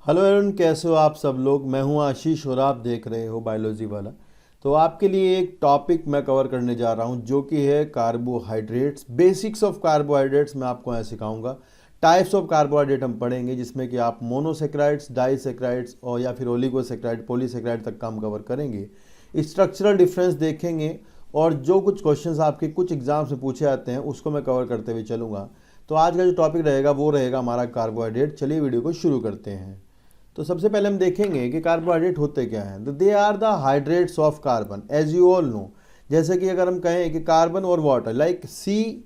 Hello everyone, कैसे हो आप सब लोग। मैं हूं आशीष और आप देख रहे हो बायोलॉजी वाला। तो आपके लिए एक टॉपिक मैं कवर करने जा रहा हूं जो कि है कार्बोहाइड्रेट्स। बेसिक्स ऑफ कार्बोहाइड्रेट्स मैं आपको यहाँ सिखाऊंगा। टाइप्स ऑफ कार्बोहाइड्रेट हम पढ़ेंगे जिसमें कि आप मोनोसेक्राइड्स, डाइसेक्राइड्स और या फिर ओलिगोसेक्राइड, पॉलीसेक्राइड तक का हम कवर करेंगे। स्ट्रक्चरल डिफरेंस देखेंगे और जो कुछ क्वेश्चंस आपके कुछ एग्जाम से पूछे जाते हैं उसको मैं कवर करते हुए चलूँगा। तो आज का जो टॉपिक रहेगा वो रहेगा हमारा कार्बोहाइड्रेट। चलिए वीडियो को शुरू करते हैं। तो सबसे पहले हम देखेंगे कि कार्बोहाइड्रेट होते क्या हैं। तो they are the hydrates of carbon, as you all know. जैसे कि अगर हम कहें कि कार्बन और वाटर, लाइक सी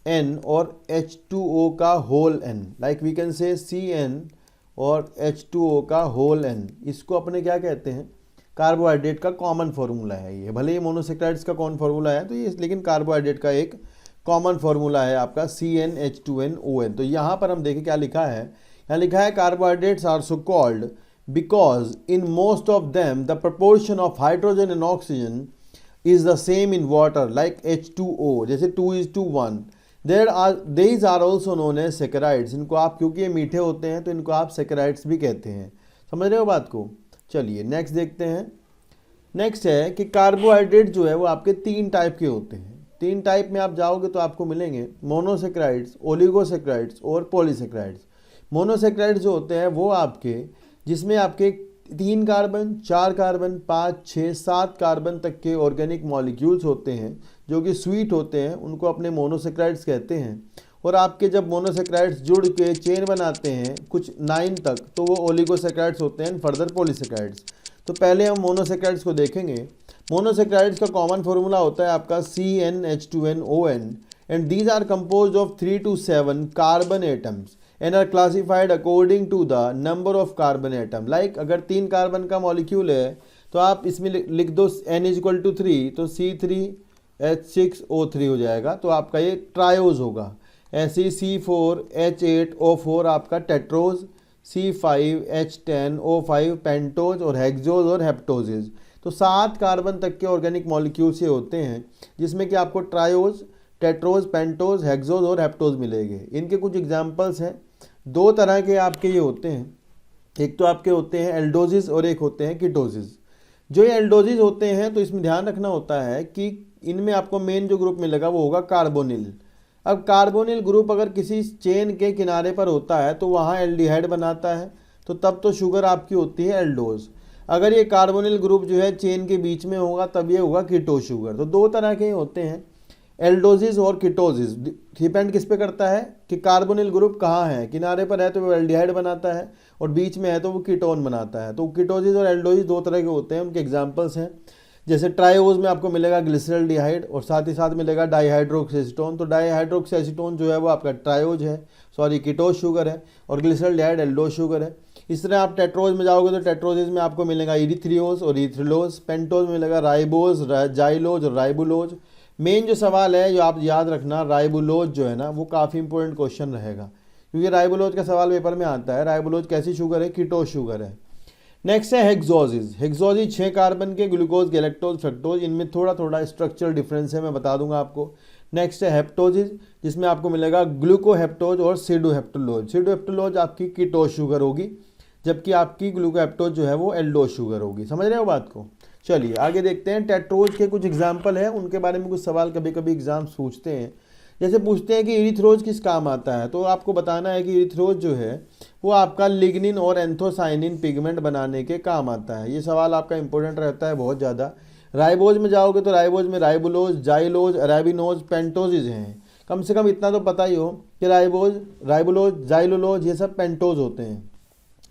एन और H2O का whole N, like we can say CN और H2O का होल एन, इसको अपने क्या कहते हैं, कार्बोहाइड्रेट का कॉमन फार्मूला है। ये भले ही मोनोसेक्राइड्स का कौन फार्मूला है तो ये, लेकिन कार्बोहाइड्रेट का एक कॉमन फार्मूला है आपका CnH2nOn। तो यहाँ पर हम देखें क्या लिखा है। यहाँ लिखा है carbohydrates are so called because in most of them the proportion of hydrogen and oxygen is the same in water, like H2O, जैसे 2:1। these are also known as saccharides। इनको आप, क्योंकि ये मीठे होते हैं तो इनको आप सैकराइड्स भी कहते हैं। समझ रहे हो बात को। चलिए नेक्स्ट देखते हैं। नेक्स्ट है कि कार्बोहाइड्रेट जो है वो आपके तीन टाइप के होते हैं। तीन टाइप में आप जाओगे तो आपको मिलेंगे मोनोसेक्राइड्स, ओलिगोसेक्राइड्स और पॉलीसेक्राइड्स। मोनोसेक्राइड्स जो होते हैं वो आपके, जिसमें आपके 3 कार्बन, 4 कार्बन, 5, 6, 7 कार्बन तक के ऑर्गेनिक मॉलिक्यूल्स होते हैं जो कि स्वीट होते हैं, उनको अपने मोनोसेक्राइड्स कहते हैं। और आपके जब मोनोसेक्राइड्स जुड़ के चेन बनाते हैं कुछ 9 तक तो वो ओलिगोसेक्राइड्स होते हैं, फर्दर पॉलीसेक्राइड्स। तो पहले हम मोनोसेक्राइड्स को देखेंगे। मोनोसेक्राइड्स का कॉमन फॉर्मूला होता है आपका CnH2nOn and these are composed of 3 to 7 carbon atoms and are classified according to the number of carbon atom. Like अगर 3 कार्बन का मॉलिक्यूल है तो आप इसमें लिख दो N=3 तो C3H6O3 हो जाएगा, तो आपका ये ट्रायोज होगा। ऐसे ही C4H8O4 आपका टेट्रोज, C5H10O5 पेंटोज और हेक्सोज और हेप्टोजेज। तो 7 कार्बन तक के ऑर्गेनिक मॉलिक्यूल्स ये होते हैं जिसमें कि आपको ट्रायोज, टेट्रोज, पेंटोज, हेक्सोज और हेप्टोज मिलेंगे। इनके कुछ एग्जांपल्स हैं। 2 तरह के आपके ये होते हैं, एक तो आपके होते हैं एल्डोजिस और एक होते हैं कीटोजिस। जो ये एल्डोजिस होते हैं तो इसमें ध्यान रखना होता है कि इनमें आपको मेन जो ग्रुप मिलेगा वो होगा कार्बोनिल। अब कार्बोनिल ग्रुप अगर किसी चेन के किनारे पर होता है तो वहाँ एल्डिहाइड बनाता है, तो तब तो शुगर आपकी होती है एल्डोज। अगर ये कार्बोनिल ग्रुप जो है चेन के बीच में होगा तब ये होगा कीटो शुगर। तो 2 तरह के होते हैं, एल्डोजिस और कीटोजिस। डिपेंड किस पे करता है कि कार्बोनिल ग्रुप कहाँ है, किनारे पर है तो वो एल्डिहाइड बनाता है और बीच में है तो वो कीटोन बनाता है। तो कीटोजिस और एल्डोजिस 2 तरह के होते हैं, उनके एग्जांपल्स हैं। जैसे ट्रायोज में आपको मिलेगा ग्लिसरॉल्डिहाइड और साथ ही साथ मिलेगा डाईहाइड्रोक्सीएसीटोन। तो डाईहाइड्रोक्सीएसीटोन जो है वो आपका ट्रायोज है, सॉरी कीटोज शुगर है, और ग्लिसरॉल्डिहाइड एल्डोज शुगर है। इस तरह आप टेट्रोज में जाओगे तो टेट्रोजिस में आपको मिलेगा इरिथ्रियोज और इरिथ्रिलोज। पेंटोज में मिलेगा राइबोज, जाइलोज और राइबुलोज। मेन जो सवाल है जो आप याद रखना, राइबुलोज जो है ना वो काफ़ी इंपॉर्टेंट क्वेश्चन रहेगा, क्योंकि राइबुलोज का सवाल पेपर में आता है। राइबुलोज कैसी शुगर है, कीटोज शुगर है। नेक्स्ट है हेक्सोजिस। हेक्सोजिस 6 कार्बन के, ग्लूकोज, गैलेक्टोज, फ्रक्टोज। इनमें थोड़ा थोड़ा स्ट्रक्चरल डिफरेंस है, मैं बता दूंगा आपको। नेक्स्ट है हेप्टोजिस, जिसमें आपको मिलेगा ग्लूकोहेप्टोज और सीडोहेप्टोलोज। सीडोहेप्टोलोज आपकी कीटोज शुगर होगी, जबकि आपकी ग्लूकोहेप्टोज जो है वो एल्डोज शुगर होगी। समझ रहे हो बात को। चलिए आगे देखते हैं। टेट्रोज के कुछ एग्जाम्पल हैं, उनके बारे में कुछ सवाल कभी कभी एग्जाम्स पूछते हैं। जैसे पूछते हैं कि इरिथ्रोज किस काम आता है, तो आपको बताना है कि इरिथ्रोज जो है वो आपका लिग्निन और एंथोसाइनिन पिगमेंट बनाने के काम आता है। ये सवाल आपका इंपॉर्टेंट रहता है बहुत ज़्यादा। राइबोज में जाओगे तो राइबोज में राइबुलोज, जाइलोज, अरेबिनोज, पेंटोजिज हैं। कम से कम इतना तो पता ही हो कि राइबोज, राइबुलोज, जाइलोलोज ये सब पेंटोज होते हैं।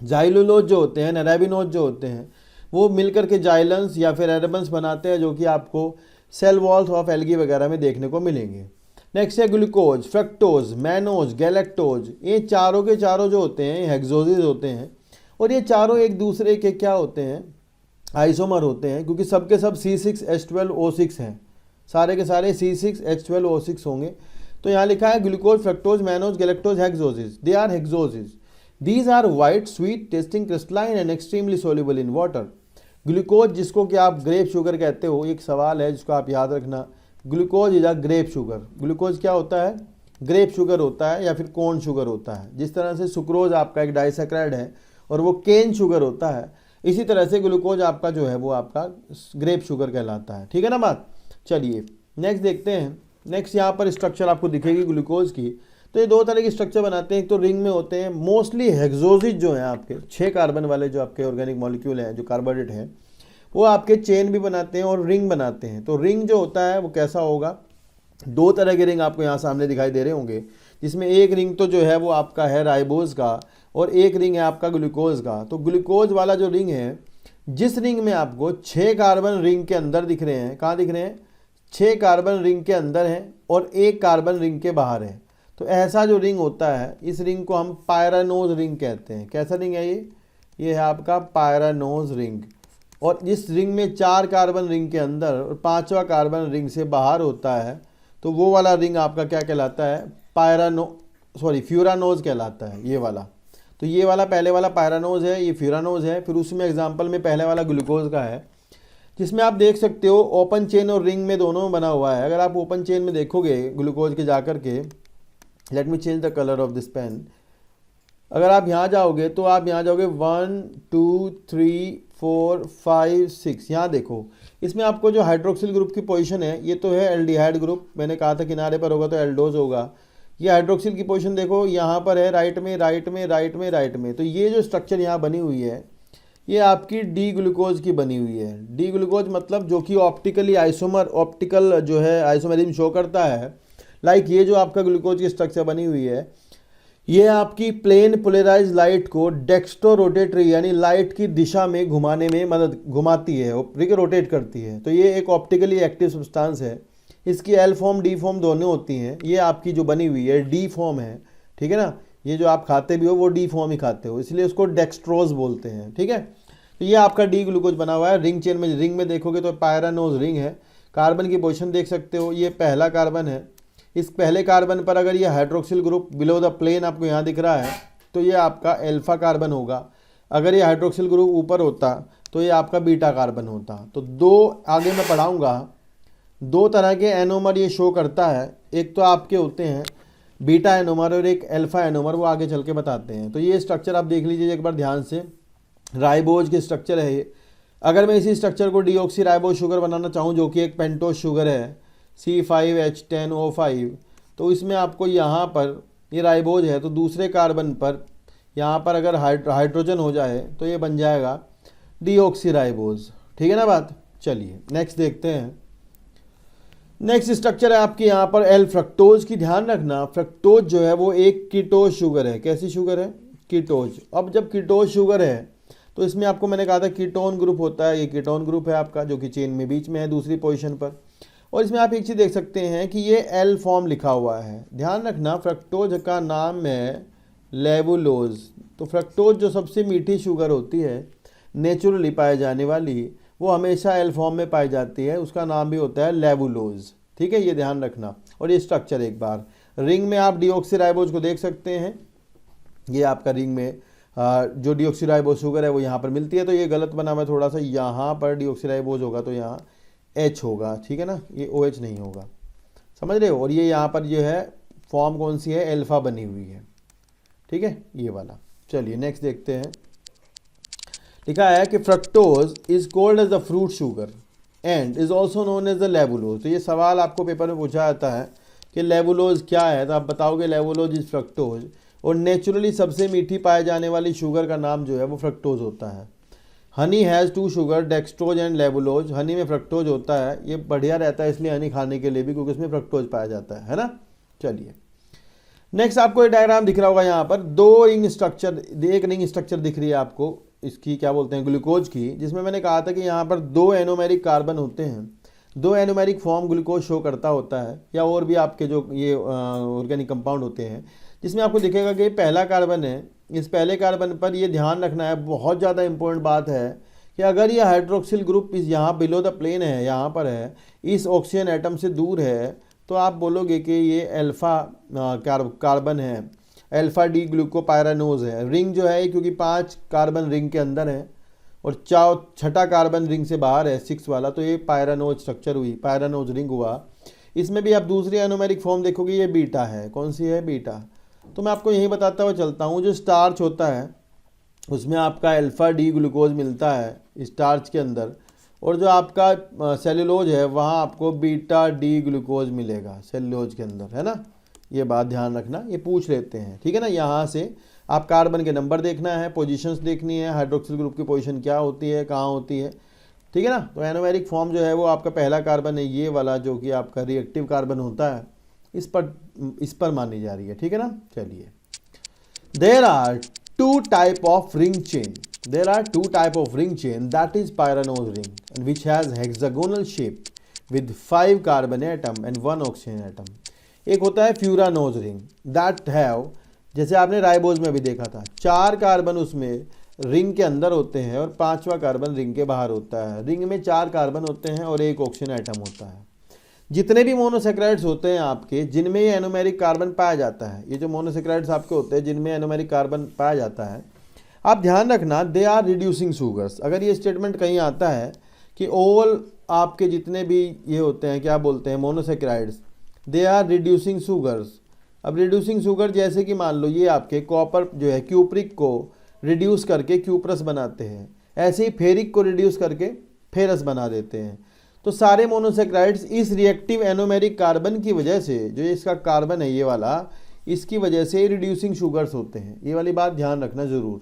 जाइलोलोज जो होते हैं, अरेबिनोज जो होते हैं, वो मिलकर के जाइलेंस या फिर एरेबन्स बनाते हैं, जो कि आपको सेल वॉल्स ऑफ एल्गी वगैरह में देखने को मिलेंगे। नेक्स्ट है ग्लूकोज, फ्रक्टोज, मैनोज, गैलेक्टोज। ये चारों के चारों जो होते हैं हेक्सोजिस होते हैं, और ये चारों एक दूसरे के क्या होते हैं, आइसोमर होते हैं, क्योंकि सबके सब C6H12O6 हैं। सारे के सारे C6H12O6 होंगे। तो यहाँ लिखा है glucose, fructose, mannose, galactose, hexoses. They are hexoses. These are white, sweet, tasting, crystalline and extremely soluble in water. Glucose जिसको कि आप ग्रेप शुगर कहते हो, एक सवाल है जिसको आप याद रखना। Glucose is a grape sugar. Glucose क्या होता है, ग्रेप शुगर होता है या फिर कॉर्न शुगर होता है। जिस तरह से सुक्रोज आपका एक डाइसैक्राइड है और वो केन शुगर होता है। इसी तरह से ग्लूकोज आपका जो है वो आपका ग्रेप शुगर कहलाता है। ठीक है ना बात। चलिए नेक्स्ट देखते हैं। नेक्स्ट यहाँ पर स्ट्रक्चर आपको दिखेगी ग्लूकोज की। तो ये दो तरह की स्ट्रक्चर बनाते हैं, एक तो रिंग में होते हैं, मोस्टली हेक्सोजिज जो हैं आपके 6 कार्बन वाले जो आपके ऑर्गेनिक मॉलिक्यूल हैं, जो कार्बोहाइड्रेट हैं, वो आपके चेन भी बनाते हैं और रिंग बनाते हैं। तो रिंग जो होता है वो कैसा होगा, दो तरह के रिंग आपको यहाँ सामने दिखाई दे रहे होंगे, जिसमें एक रिंग तो जो है वो आपका है राइबोज का और एक रिंग है आपका ग्लूकोज का। तो ग्लूकोज वाला जो रिंग है, जिस रिंग में आपको 6 कार्बन रिंग के अंदर दिख रहे हैं, कहाँ दिख रहे हैं, 6 कार्बन रिंग के अंदर हैं और 1 कार्बन रिंग के बाहर है, तो ऐसा जो रिंग होता है इस रिंग को हम पायरानोज रिंग कहते हैं। कैसा रिंग है ये है आपका पायरानोज रिंग। और जिस रिंग में 4 कार्बन रिंग के अंदर और 5वां कार्बन रिंग से बाहर होता है, तो वो वाला रिंग आपका क्या कहलाता है, फ्यूरानोज कहलाता है, ये वाला। तो ये वाला पहले वाला पायरानोज है, ये फ्यूरानोज है। फिर उसमें एग्जाम्पल में पहले वाला ग्लूकोज का है, जिसमें आप देख सकते हो ओपन चेन और रिंग में दोनों में बना हुआ है। अगर आप ओपन चेन में देखोगे ग्लूकोज के जाकर के, let me change the colour of this pen, अगर आप यहाँ जाओगे तो आप यहाँ जाओगे 1 2 3 4 5 6, यहाँ देखो इसमें आपको जो हाइड्रोक्सिल ग्रुप की पोजीशन है, ये तो है एल्डिहाइड ग्रुप, मैंने कहा था किनारे पर होगा तो एल्डोज होगा। ये हाइड्रोक्सिल की पोजीशन देखो यहाँ पर है, राइट में राइट में राइट में राइट में। तो ये जो स्ट्रक्चर यहाँ बनी हुई है ये आपकी डी ग्लूकोज की बनी हुई है। डी ग्लूकोज मतलब जो कि ऑप्टिकली ऑप्टिकल जो है आइसोमेरिज्म शो करता है। लाइक ये जो आपका ग्लूकोज की स्ट्रक्चर बनी हुई है, ये आपकी प्लेन पोलराइज लाइट को डेक्स्ट्रो रोटेटरी यानी लाइट की दिशा में घुमाने में घुमाती है, रोटेट करती है। तो ये एक ऑप्टिकली एक्टिव सब्सटेंस है। इसकी एल फॉर्म डी फॉर्म दोनों होती हैं। ये आपकी जो बनी हुई है डी फॉर्म है, ठीक है ना। ये जो आप खाते भी हो वो डी फॉर्म ही खाते हो, इसलिए उसको डेक्स्ट्रोज बोलते हैं, ठीक है। तो ये आपका डी ग्लूकोज बना हुआ है। रिंग चेन में, रिंग में देखोगे तो पायरानोज रिंग है। कार्बन की पोजीशन देख सकते हो, ये पहला कार्बन है। इस पहले कार्बन पर अगर ये hydroxyl group below the plane आपको यहाँ दिख रहा है तो ये आपका एल्फा कार्बन होगा। अगर ये हाइड्रोक्सिल ग्रुप ऊपर होता तो ये आपका बीटा कार्बन होता। तो दो आगे मैं पढ़ाऊँगा, दो तरह के एनोमर ये शो करता है। एक तो आपके होते हैं बीटा एनोमर और एक अल्फा एनोमर, वो आगे चल के बताते हैं। तो ये स्ट्रक्चर आप देख लीजिए एक बार ध्यान से, राइबोज के स्ट्रक्चर है ये। अगर मैं इसी स्ट्रक्चर को डीऑक्सी राइबोज शुगर बनाना चाहूँ जो कि एक पेंटोज शुगर है C5H10O5, तो इसमें आपको यहाँ पर ये राइबोज है, तो दूसरे कार्बन पर यहाँ पर अगर हाइड्रोजन हो जाए तो ये बन जाएगा डीऑक्सी राइबोज, ठीक है ना बात। चलिए नेक्स्ट देखते हैं। नेक्स्ट स्ट्रक्चर है आपकी यहाँ पर एल फ्रक्टोज की। ध्यान रखना फ्रक्टोज जो है वो एक कीटोज शुगर है। कैसी शुगर है, कीटोज। अब जब कीटोज शुगर है तो इसमें आपको मैंने कहा था कीटोन ग्रुप होता है। ये कीटोन ग्रुप है आपका जो कि चेन में बीच में है दूसरी पोजीशन पर। और इसमें आप एक चीज़ देख सकते हैं कि ये एल फॉर्म लिखा हुआ है। ध्यान रखना फ्रक्टोज का नाम है लेवुलोज। तो फ्रक्टोज जो सबसे मीठी शुगर होती है नेचुरली पाई जाने वाली, वो हमेशा एल फॉर्म में पाई जाती है, उसका नाम भी होता है लेवुलोज, ठीक है, ये ध्यान रखना। और ये स्ट्रक्चर एक बार रिंग में आप डीऑक्सी राइबोज को देख सकते हैं। ये आपका रिंग में जो डीऑक्सी राइबोज शुगर है वो यहाँ पर मिलती है। तो ये गलत बना मैं थोड़ा सा, यहाँ पर डीऑक्सी राइबोज होगा तो यहाँ H होगा, ठीक है ना, ये OH नहीं होगा, समझ रहे हो। और ये यहाँ पर जो है फॉर्म कौन सी है, एल्फा बनी हुई है, ठीक है, ये वाला। चलिए नेक्स्ट देखते हैं। लिखा है कि fructose is called as the fruit sugar and is also known as the levulose. तो ये सवाल आपको पेपर में पूछा जाता है कि लेवुलोज क्या है, तो आप बताओगे लेवुलोज इज फ्रक्टोज। और नेचुरली सबसे मीठी पाए जाने वाली शुगर का नाम जो है वो फ्रक्टोज होता है। Honey has 2 sugar dextrose and levulose. Honey में फ्रक्टोज होता है, ये बढ़िया रहता है इसलिए हनी खाने के लिए भी, क्योंकि इसमें फ्रक्टोज पाया जाता है ना। चलिए नेक्स्ट आपको ये डायग्राम दिख रहा होगा, यहाँ पर दो रिंग स्ट्रक्चर, एक रिंग स्ट्रक्चर दिख रही है आपको इसकी, क्या बोलते हैं, ग्लूकोज की, जिसमें मैंने कहा था कि यहाँ पर 2 एनोमेरिक कार्बन होते हैं। 2 एनोमेरिक फॉर्म ग्लूकोज शो करता होता है, या और भी आपके जो ये ऑर्गेनिक कंपाउंड होते हैं, जिसमें आपको दिखेगा कि पहला कार्बन है। इस पहले कार्बन पर ये ध्यान रखना है, बहुत ज़्यादा इंपॉर्टेंट बात है कि अगर ये हाइड्रोक्सिल ग्रुप इस यहाँ बिलो द प्लेन है, यहाँ पर है, इस ऑक्सीजन एटम से दूर है, तो आप बोलोगे कि ये अल्फा कार्बन है, अल्फा डी ग्लूकोपायरानोज है। रिंग जो है क्योंकि 5 कार्बन रिंग के अंदर है और छठा कार्बन रिंग से बाहर है 6 वाला, तो ये पायरानोज स्ट्रक्चर हुई, पायरानोज रिंग हुआ। इसमें भी आप दूसरी एनोमेरिक फॉर्म देखोगे, ये बीटा है। कौन सी है, बीटा। तो मैं आपको यही बताता हुआ चलता हूँ, जो स्टार्च होता है उसमें आपका अल्फ़ा डी ग्लूकोज मिलता है स्टार्च के अंदर, और जो आपका सेलुलोज है वहाँ आपको बीटा डी ग्लूकोज मिलेगा सेलुलोज के अंदर, है ना। ये बात ध्यान रखना, ये पूछ लेते हैं, ठीक है ना। यहाँ से आप कार्बन के नंबर देखना है, पोजीशंस देखनी है, हाइड्रोक्सिल ग्रुप की पोजीशन क्या होती है, कहाँ होती है, ठीक है ना। तो एनोमेरिक फॉर्म जो है वो आपका पहला कार्बन है ये वाला, जो कि आपका रिएक्टिव कार्बन होता है, इस पर मानी जा रही है, ठीक है ना। चलिए, there are two type of ring chain, there are two type of ring chain, that is pyranose ring, and which has hexagonal shape with 5 carbon atom and 1 oxygen atom. एक होता है फ्यूरानोज रिंग, that have, जैसे आपने ribose में भी देखा था, 4 carbon उसमें रिंग के अंदर होते हैं और 5वां कार्बन रिंग के बाहर होता है। रिंग में 4 कार्बन होते हैं और 1 ऑक्सीजन एटम होता है। जितने भी मोनोसेक्राइड्स होते हैं आपके जिनमें ये एनोमेरिक कार्बन पाया जाता है, ये जो मोनोसेक्राइड्स आपके होते हैं जिनमें एनोमेरिक कार्बन पाया जाता है, आप ध्यान रखना दे आर रिड्यूसिंग शुगर्स। अगर ये स्टेटमेंट कहीं आता है कि ऑल आपके जितने भी ये होते हैं, क्या बोलते हैं, monosaccharides, they are reducing sugars. अब रिड्यूसिंग शुगर जैसे कि मान लो ये आपके कॉपर जो है क्यूप्रिक को रिड्यूस करके क्यूप्रस बनाते हैं, ऐसे ही फेरिक को रिड्यूस करके फेरस बना देते हैं। तो सारे मोनोसेक्राइड्स इस रिएक्टिव एनोमेरिक कार्बन की वजह से, जो इसका कार्बन है ये वाला, इसकी वजह से रिड्यूसिंग शुगर्स होते हैं। ये वाली बात ध्यान रखना ज़रूर,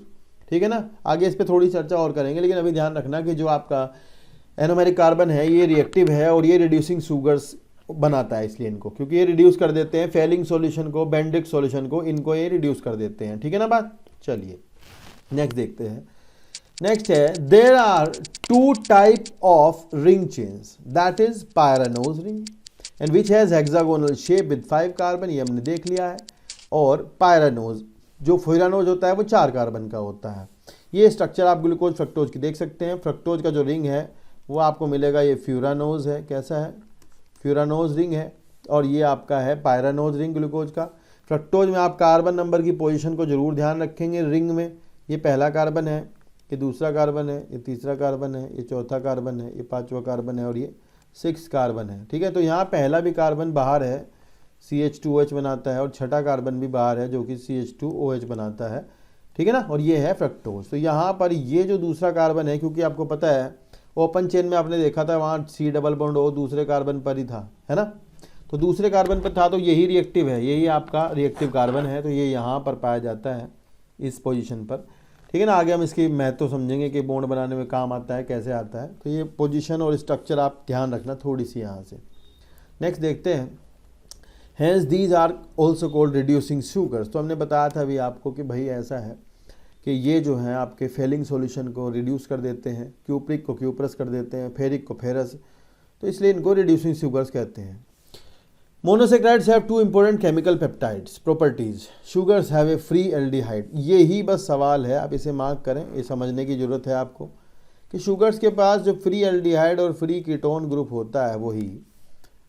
ठीक है ना। आगे इस पर थोड़ी चर्चा और करेंगे, लेकिन अभी ध्यान रखना कि जो आपका एनोमेरिक कार्बन है ये रिएक्टिव है और ये रिड्यूसिंग शुगर्स बनाता है, इसलिए इनको, क्योंकि ये रिड्यूस कर देते हैं फेलिंग सॉल्यूशन को, बेंडिक सॉल्यूशन को, इनको ये रिड्यूस कर देते हैं, ठीक है ना बात। चलिए नेक्स्ट देखते हैं। नेक्स्ट है there are two type of ring chains, that is pyranose ring and which has hexagonal shape with 5 carbon, ये हमने देख लिया है। और पायरानोज, जो फ्यूरानोज होता है वो 4 कार्बन का होता है। ये स्ट्रक्चर आप ग्लूकोज फ्रक्टोज की देख सकते हैं। फ्रक्टोज का जो रिंग है वो आपको मिलेगा, ये फ्यूरानोज है, कैसा है, फ्यूरानोज रिंग है, और ये आपका है पायरानोज रिंग ग्लूकोज का। फ्रक्टोज में आप कार्बन नंबर की पोजीशन को जरूर ध्यान रखेंगे। रिंग में ये पहला कार्बन है, ये दूसरा कार्बन है, ये तीसरा कार्बन है, ये चौथा कार्बन है, ये 5वां कार्बन है और ये 6 कार्बन है, ठीक है। तो यहाँ पहला भी कार्बन बाहर है, CH2OH बनाता है, और छठा कार्बन भी बाहर है जो कि CH2OH बनाता है, ठीक है ना। और ये है फ्रक्टोज। तो यहाँ पर ये जो दूसरा कार्बन है, क्योंकि आपको पता है ओपन चेन में आपने देखा था वहाँ C डबल बॉन्ड O दूसरे कार्बन पर ही था, है ना। तो दूसरे कार्बन पर था, तो यही रिएक्टिव है, यही आपका रिएक्टिव कार्बन है, तो ये यहाँ पर पाया जाता है इस पोजीशन पर, ठीक है ना। आगे हम इसकी महत्व समझेंगे कि बॉन्ड बनाने में काम आता है, कैसे आता है। तो ये पोजीशन और स्ट्रक्चर आप ध्यान रखना थोड़ी सी यहाँ से। नेक्स्ट देखते हैं। Hence these are also called reducing sugars। तो हमने बताया था अभी आपको कि भाई ऐसा है कि ये जो है आपके फेलिंग सॉल्यूशन को रिड्यूस कर देते हैं, क्यूप्रिक को क्यूप्रस कर देते हैं, फेरिक को फेरस, तो इसलिए इनको रिड्यूसिंग शुगर्स कहते हैं। Monosaccharides have 2 important chemical peptides properties, sugars have a free aldehyde. ये ही बस सवाल है, आप इसे मार्क करें, ये समझने की जरूरत है आपको कि शुगर्स के पास जो फ्री एल्डिहाइड और फ्री कीटोन ग्रुप होता है वही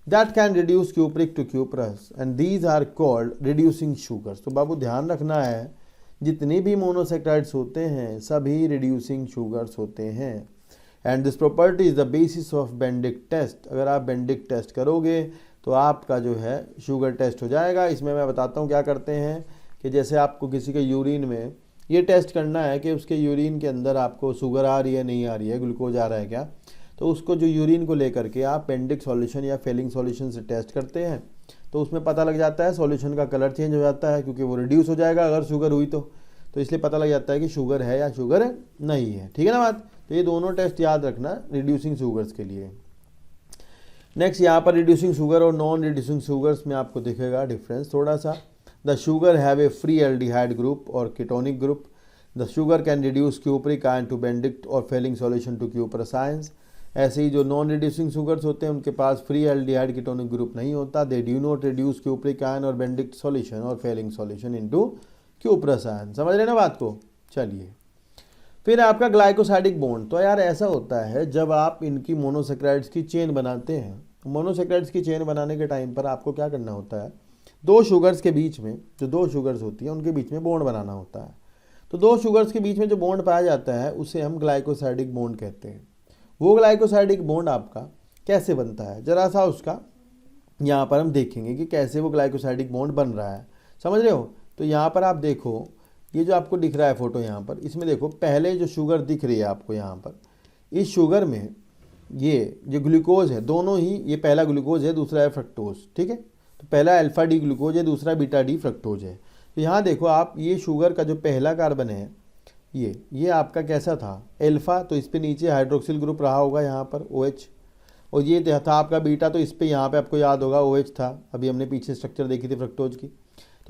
that can reduce cupric to cuprous and these are called reducing sugars। तो बाबू ध्यान रखना है जितने भी मोनोसेक्राइड्स होते हैं सभी रिड्यूसिंग शुगर्स होते हैं। And this property is the basis of Benedict test. अगर आप बेंडिक टेस्ट करोगे तो आपका जो है शुगर टेस्ट हो जाएगा। इसमें मैं बताता हूँ क्या करते हैं कि जैसे आपको किसी के यूरिन में ये टेस्ट करना है कि उसके यूरिन के अंदर आपको शुगर आ रही है नहीं आ रही है, ग्लूकोज आ रहा है क्या, तो उसको जो यूरिन को लेकर के आप बेंडिक सॉल्यूशन या फेलिंग सॉल्यूशन से टेस्ट करते हैं, तो उसमें पता लग जाता है, सॉल्यूशन का कलर चेंज हो जाता है क्योंकि वो रिड्यूस हो जाएगा अगर शुगर हुई तो इसलिए पता लग जाता है कि शुगर है या शुगर नहीं है, ठीक है ना बात। तो ये दोनों टेस्ट याद रखना रिड्यूसिंग शुगर्स के लिए। नेक्स्ट यहाँ पर रिड्यूसिंग शुगर और नॉन रिड्यूसिंग शुगर्स में आपको दिखेगा डिफरेंस थोड़ा सा। The sugar have a free aldehyde group और ketonic group. The sugar can reduce cupric ion to Benedict और Fehling solution to cuprous ions. ऐसे ही जो नॉन रिड्यूसिंग शुगर्स होते हैं उनके पास फ्री एल्डिहाइड कीटोनिक ग्रुप नहीं होता। They do not reduce cupric ion और बेंडिक सॉल्यूशन और Fehling solution into cuprous ion. समझ रहे ना बात को। चलिए फिर आपका ग्लाइकोसाइडिक बॉन्ड। तो यार ऐसा होता है जब आप इनकी मोनोसेक्राइड्स की चेन बनाते हैं, मोनोसेक्राइड्स की चेन बनाने के टाइम पर आपको क्या करना होता है, दो शुगर्स के बीच में जो दो शुगर्स होती हैं उनके बीच में बॉन्ड बनाना होता है। तो दो शुगर्स के बीच में जो बॉन्ड पाया जाता है उसे हम ग्लाइकोसाइडिक बॉन्ड कहते हैं। वो ग्लाइकोसाइडिक बॉन्ड आपका कैसे बनता है जरा सा उसका यहाँ पर हम देखेंगे कि कैसे वो ग्लाइकोसाइडिक बॉन्ड बन रहा है। समझ रहे हो। तो यहाँ पर आप देखो ये जो आपको दिख रहा है फोटो यहाँ पर, इसमें देखो पहले जो शुगर दिख रही है आपको यहाँ पर, इस शुगर में ये जो ग्लूकोज है, दोनों ही, ये पहला ग्लूकोज है, दूसरा है फ्रक्टोज, ठीक है। तो पहला अल्फा डी ग्लूकोज है, दूसरा बीटा डी फ्रक्टोज है। तो यहाँ देखो आप, ये शुगर का जो पहला कार्बन है, ये आपका कैसा था, अल्फा, तो इस पे नीचे हाइड्रोक्सिल ग्रुप रहा होगा यहाँ पर OH, और ये था आपका बीटा, तो इस पे यहाँ पे आपको याद होगा OH था, अभी हमने पीछे स्ट्रक्चर देखी थी फ्रक्टोज की।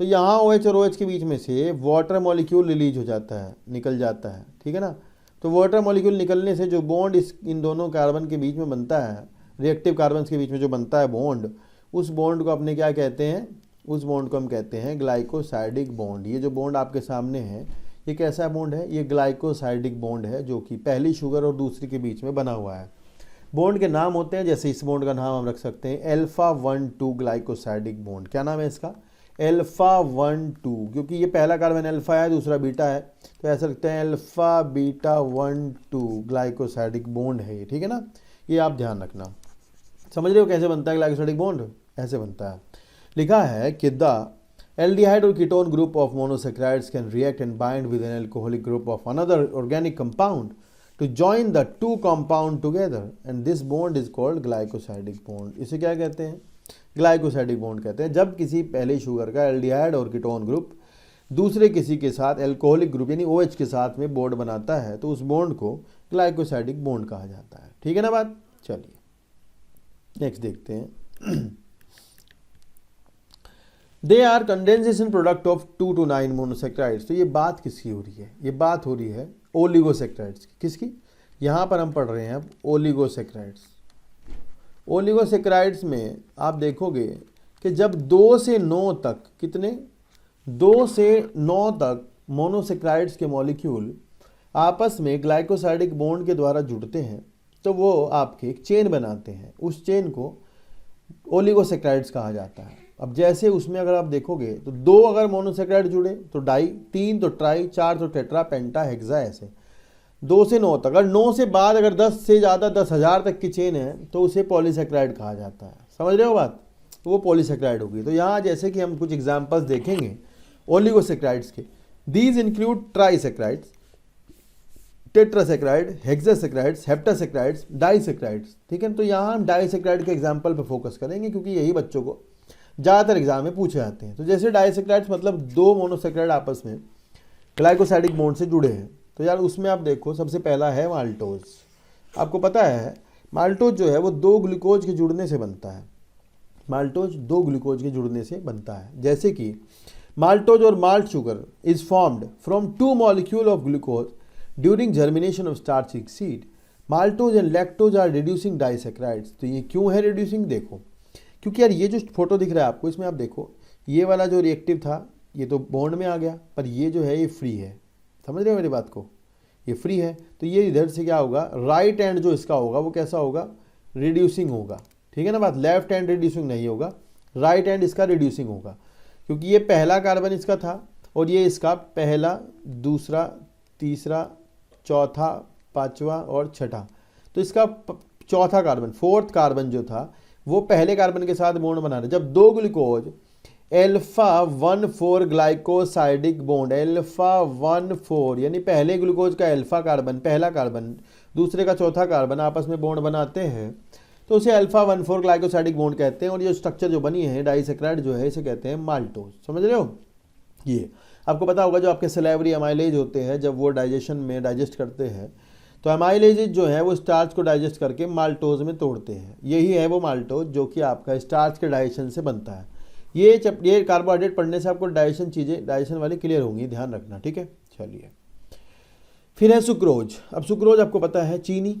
तो यहाँ OH और OH के बीच में से वाटर मॉलिक्यूल रिलीज हो जाता है, निकल जाता है, ठीक है ना। तो वाटर मॉलिक्यूल निकलने से जो बॉन्ड इन दोनों कार्बन के बीच में बनता है, रिएक्टिव कार्बन्स के बीच में जो बनता है बॉन्ड, उस बॉन्ड को अपने क्या कहते हैं, उस बॉन्ड को हम कहते हैं ग्लाइकोसाइडिक बॉन्ड। ये जो बॉन्ड आपके सामने है, ये कैसा बॉन्ड है, ये ग्लाइकोसाइडिक बॉन्ड है, जो कि पहली शुगर और दूसरी के बीच में बना हुआ है। बॉन्ड के नाम होते हैं, जैसे इस बॉन्ड का नाम हम रख सकते हैं अल्फा 1,2 ग्लाइकोसाइडिक बॉन्ड। क्या नाम है इसका, अल्फा 1,2, क्योंकि ये पहला कार्बन अल्फा है, दूसरा बीटा है, तो ऐसा लिखते हैं अल्फा बीटा 1,2 ग्लाइकोसाइडिक बॉन्ड है ये, ठीक है ना। ये आप ध्यान रखना। समझ रहे हो कैसे बनता है ग्लाइकोसाइडिक बॉन्ड, ऐसे बनता है। लिखा है कि द एल्डिहाइड और ketone group of monosaccharides can react and bind with an alcoholic group of another organic compound to join the two compound together and this bond is called glycosidic bond। इसे क्या कहते हैं, glycosidic bond कहते हैं। जब किसी पहले sugar का एल्डिहाइड और कीटोन ग्रुप दूसरे किसी के साथ अल्कोहलिक ग्रुप यानी OH के साथ में बॉन्ड बनाता है, तो उस बॉन्ड को ग्लाइकोसाइडिक बॉन्ड कहा जाता है, ठीक है ना बात। चलिए नेक्स्ट देखते हैं। They are condensation product of 2 to 9 monosaccharides. तो ये बात किसकी हो रही है, ये बात हो रही है ओलिगोसेक्राइड्स की। किसकी, यहाँ पर हम पढ़ रहे हैं अब ओलिगोसेक्राइड्स। ओलिगोसेक्राइड्स में आप देखोगे कि जब 2 से 9 तक, कितने, 2 से 9 तक मोनोसेक्राइड्स के मॉलिक्यूल आपस में ग्लाइकोसाइडिक बॉन्ड के द्वारा जुड़ते हैं, तो वो आपके एक चेन बनाते हैं। उस चेन को ओलिगोसेक्राइड्स कहा जाता है। अब जैसे उसमें अगर आप देखोगे तो 2 अगर मोनोसेक्राइड जुड़े तो डाई, 3 तो ट्राई, 4 तो टेट्रा, पेंटा, हेक्सा, ऐसे 2 से 9 तक। अगर 9 से बाद अगर 10 से ज़्यादा 10,000 तक की चेन है तो उसे पॉलीसेक्राइड कहा जाता है। समझ रहे हो बात, तो वो पॉलीसेक्राइड होगी। तो यहाँ जैसे कि हम कुछ एग्जाम्पल्स देखेंगे ओलिगोसेक्राइड्स के। दीज इंक्लूड ट्राईसेक्राइड्स, टेट्रासेक्राइड, हेक्सासेक्राइड्स, हेप्टासेक्राइड्स, डाईसेक्राइड्स, ठीक है। तो यहाँ हम डाईसेक्राइड के एग्जाम्पल पर फोकस करेंगे, क्योंकि यही बच्चों को ज़्यादातर एग्जाम में पूछे जाते हैं। तो जैसे डाईसेक्राइड्स मतलब 2 मोनोसेक्राइड आपस में ग्लाइकोसाइडिक बॉन्ड से जुड़े हैं। तो यार उसमें आप देखो, सबसे पहला है माल्टोज। आपको पता है माल्टोज जो है वो 2 ग्लूकोज के जुड़ने से बनता है। माल्टोज 2 ग्लूकोज के जुड़ने से बनता है। जैसे कि माल्टोज और malt sugar is formed from 2 molecule of glucose during germination of starchy seed. Maltose and lactose are reducing disaccharides. तो ये क्यों है रिड्यूसिंग, देखो क्योंकि यार ये जो फोटो दिख रहा है आपको, इसमें आप देखो ये वाला जो रिएक्टिव था ये तो बॉन्ड में आ गया, पर ये जो है ये फ्री है। समझ रहे हो मेरी बात को, ये फ्री है। तो ये इधर से क्या होगा, राइट हैंड जो इसका होगा वो कैसा होगा, रिड्यूसिंग होगा, ठीक है ना बात। लेफ्ट हैंड रिड्यूसिंग नहीं होगा, राइट हैंड इसका रिड्यूसिंग होगा, क्योंकि ये पहला कार्बन इसका था और ये इसका पहला, दूसरा, तीसरा, चौथा, पाँचवा और छठा। तो इसका चौथा कार्बन, 4th कार्बन जो था वो पहले कार्बन के साथ बॉन्ड बना रहे। जब 2 glucose alpha 1,4 glycosidic bond, alpha 1,4 यानी पहले ग्लूकोज का अल्फा कार्बन, पहला कार्बन, दूसरे का चौथा कार्बन आपस में बॉन्ड बनाते हैं, तो उसे अल्फा 1,4 ग्लाइकोसाइडिक बॉन्ड कहते हैं। और ये स्ट्रक्चर जो बनी है डाईसेक्राइड जो है, इसे कहते हैं माल्टोज। समझ रहे हो। ये आपको पता होगा जो आपके सलाइवरी अमाइलेज होते हैं, जब वो डाइजेशन में डाइजेस्ट करते हैं तो अमाइलेज जो है वो स्टार्च को डाइजेस्ट करके माल्टोज में तोड़ते हैं। यही है वो माल्टोज जो कि आपका स्टार्च के डाइजेशन से बनता है। ये कार्बोहाइड्रेट पढ़ने से आपको डाइजेशन चीज़ें डाइजेशन वाली क्लियर होंगी, ध्यान रखना, ठीक है। चलिए फिर है सुक्रोज। अब सुक्रोज आपको पता है चीनी,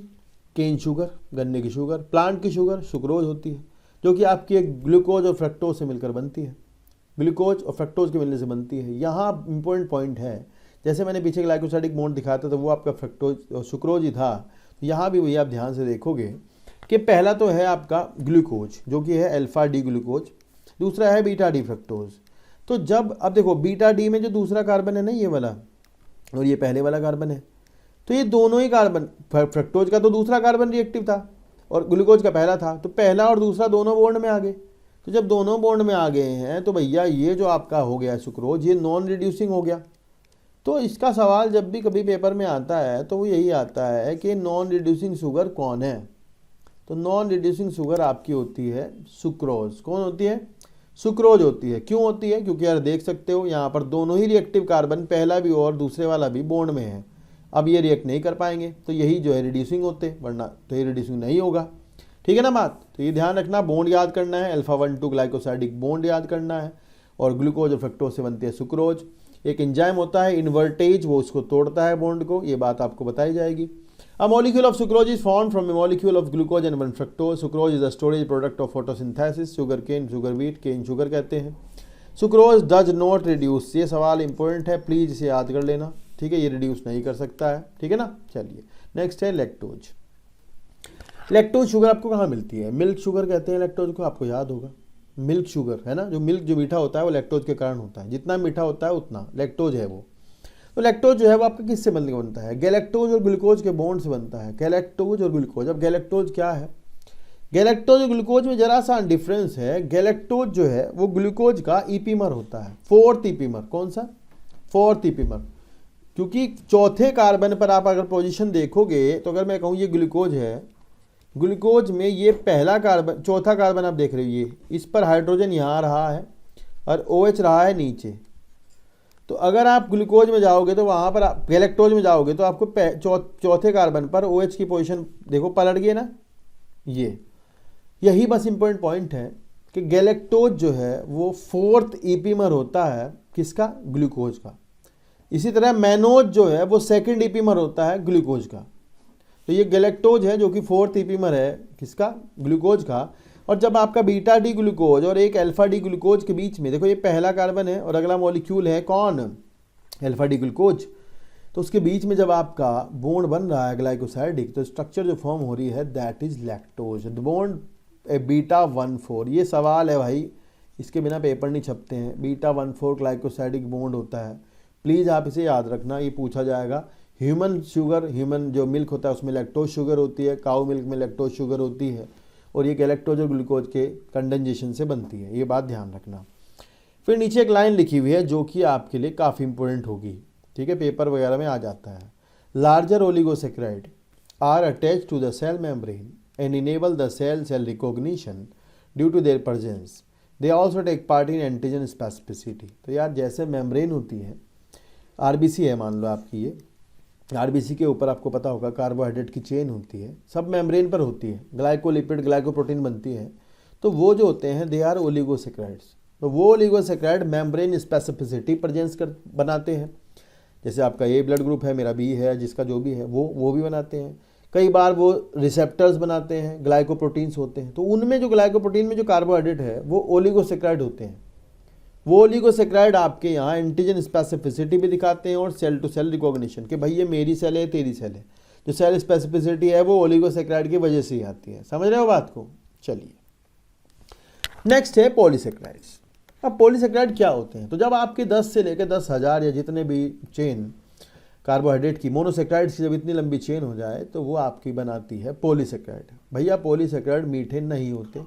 केन शुगर, गन्ने की शुगर, प्लांट की शुगर सुक्रोज होती है, जो कि आपकी एक ग्लूकोज और फ्रक्टोज से मिलकर बनती है। ग्लूकोज और फ्रक्टोज के मिलने से बनती है। यहाँ इंपॉर्टेंट पॉइंट है, जैसे मैंने पीछे ग्लाइकोसाइडिक बॉन्ड दिखाया था तो वो आपका फ्रक्टोज और सुक्रोज ही था। तो यहाँ भी वही आप ध्यान से देखोगे कि पहला तो है आपका ग्लूकोज जो कि है अल्फा डी ग्लूकोज, दूसरा है बीटा डी फ्रक्टोज। तो जब अब देखो बीटा डी में जो दूसरा कार्बन है ना ये वाला, और ये पहले वाला कार्बन है, तो ये दोनों ही कार्बन, फ्रक्टोज का तो दूसरा कार्बन रिएक्टिव था और ग्लूकोज का पहला था, तो पहला और दूसरा दोनों बॉन्ड में आ गए। तो जब दोनों बॉन्ड में आ गए हैं तो भैया ये जो आपका हो गया सुक्रोज, ये नॉन रिड्यूसिंग हो गया। तो इसका सवाल जब भी कभी पेपर में आता है तो वो यही आता है कि नॉन रिड्यूसिंग शुगर कौन है। तो नॉन रिड्यूसिंग शुगर आपकी होती है सुक्रोज। कौन होती है? सुक्रोज होती है। क्यों होती है? क्योंकि यार देख सकते हो यहाँ पर दोनों ही रिएक्टिव कार्बन, पहला भी और दूसरे वाला भी बॉन्ड में है। अब ये रिएक्ट नहीं कर पाएंगे तो यही जो है रिड्यूसिंग होते, वरना तो ये रिड्यूसिंग नहीं होगा। ठीक है ना बात? तो ये ध्यान रखना, बॉन्ड याद करना है, अल्फा 1,2 ग्लाइकोसाइडिक बॉन्ड याद करना है, और ग्लूकोज और फ्रक्टोज से बनती है सुक्रोज। एक एंजाइम होता है इन्वर्टेज, वो उसको तोड़ता है बॉन्ड को, ये बात आपको बताई जाएगी। A molecule of sucrose is formed from a molecule of glucose and 1 fructose. Sucrose is a storage product of photosynthesis. Sugar cane, sugar beet, cane sugar कहते हैं। Sucrose does not reduce, ये सवाल इंपॉर्टेंट है, please इसे याद कर लेना। ठीक है, ये रिड्यूस नहीं कर सकता है। ठीक है ना? चलिए नेक्स्ट है लैक्टोज। लैक्टोज शुगर आपको कहाँ मिलती है? मिल्क शुगर कहते हैं लैक्टोज को, आपको याद होगा। मिल्क शुगर है ना, जो मिल्क जो मीठा होता है वो लैक्टोज के कारण होता है। जितना मीठा होता है उतना लैक्टोज है वो। तो लैक्टोज जो है वो आपका किससे बनता है? गैलेक्टोज और ग्लूकोज के बॉन्ड से बनता है। गैलेक्टोज और ग्लूकोज। अब गैलेक्टोज क्या है? गैलेक्टोज और ग्लूकोज में जरा सा डिफरेंस है। गैलेक्टोज जो है वो ग्लूकोज का ईपीमर होता है, फोर्थ ईपीमर। कौन सा? फोर्थ ईपीमर। क्योंकि चौथे कार्बन पर आप अगर पोजीशन देखोगे तो अगर मैं कहूँ ये ग्लूकोज है, ग्लूकोज में ये पहला कार्बन, चौथा कार्बन आप देख रहे हो, ये इस पर हाइड्रोजन यहाँ रहा है और OH रहा है नीचे। तो अगर आप ग्लूकोज में जाओगे तो वहाँ पर आप गैलेक्टोज में जाओगे तो आपको चौथे कार्बन पर OH की पोजीशन देखो पलट गई ना। यही बस इंपॉर्टेंट पॉइंट है कि गैलेक्टोज जो है वो फोर्थ ईपीमर होता है किसका? ग्लूकोज का। इसी तरह मैनोज जो है वो सेकंड ईपीमर होता है ग्लूकोज का। तो ये गैलेक्टोज है जो कि फोर्थ ईपीमर है किसका? ग्लूकोज का। और जब आपका बीटा डी ग्लूकोज और एक अल्फा डी ग्लूकोज के बीच में, देखो ये पहला कार्बन है और अगला मॉलिक्यूल है कौन? Alpha D glucose. तो उसके बीच में जब आपका बॉन्ड बन रहा है ग्लाइकोसाइडिक, तो स्ट्रक्चर जो फॉर्म हो रही है that is lactose. The bond beta 1,4। ये सवाल है भाई, इसके बिना पेपर नहीं छपते हैं। बीटा 1,4 ग्लाइकोसाइडिक बॉन्ड होता है, प्लीज़ आप इसे याद रखना, ये पूछा जाएगा। ह्यूमन शुगर, ह्यूमन जो मिल्क होता है उसमें लैक्टोज शुगर होती है, काऊ मिल्क में लैक्टोज शुगर होती है, और ये गैलेक्टोज और ग्लूकोज के कंडेंसेशन से बनती है। ये बात ध्यान रखना। फिर नीचे एक लाइन लिखी हुई है जो कि आपके लिए काफ़ी इंपॉर्टेंट होगी। ठीक है, पेपर वगैरह में आ जाता है। Larger oligosaccharide are attach to the cell membrane and enable the cell recognition due to their presence. They also take part in antigen specificity. तो यार जैसे मेम्ब्रेन होती है, RBC है मान लो आपकी, ये RBC के ऊपर आपको पता होगा कार्बोहाइड्रेट की चेन होती है, सब मेम्ब्रेन पर होती है, ग्लाइकोलिपिड ग्लाइकोप्रोटीन बनती है। तो वो जो होते हैं दे आर ओलिगोसेक्राइड्स। तो वो ओलिगोसेक्राइड मेम्ब्रेन स्पेसिफिसिटी प्रेजेंस कर बनाते हैं। जैसे आपका A ब्लड ग्रुप है, मेरा B है, जिसका जो भी है वो भी बनाते हैं। कई बार वो रिसेप्टर्स बनाते हैं, ग्लाइकोप्रोटीन्स होते हैं। तो उनमें जो ग्लाइकोप्रोटीन में जो कार्बोहाइड्रेट है वो ओलिगोसेक्राइड होते हैं। वो ओलिगोसेक्राइड आपके यहाँ एंटीजन स्पेसिफिसिटी भी दिखाते हैं और सेल टू सेल रिकॉग्निशन कि भाई ये मेरी सेल है, तेरी सेल है। जो सेल स्पेसिफिसिटी है वो ओलिगोसेक्राइड की वजह से ही आती है। समझ रहे हो बात को? चलिए नेक्स्ट है पॉलीसेक्राइड्स। अब पॉलीसेक्राइड क्या होते हैं? तो जब आपके 10 से लेकर 10,000 या जितने भी चेन कार्बोहाइड्रेट की, मोनोसेक्राइड्स की जब इतनी लंबी चेन हो जाए तो वो आपकी बनाती है पॉलीसेक्राइड। भैया पॉलीसेक्राइड मीठे नहीं होते,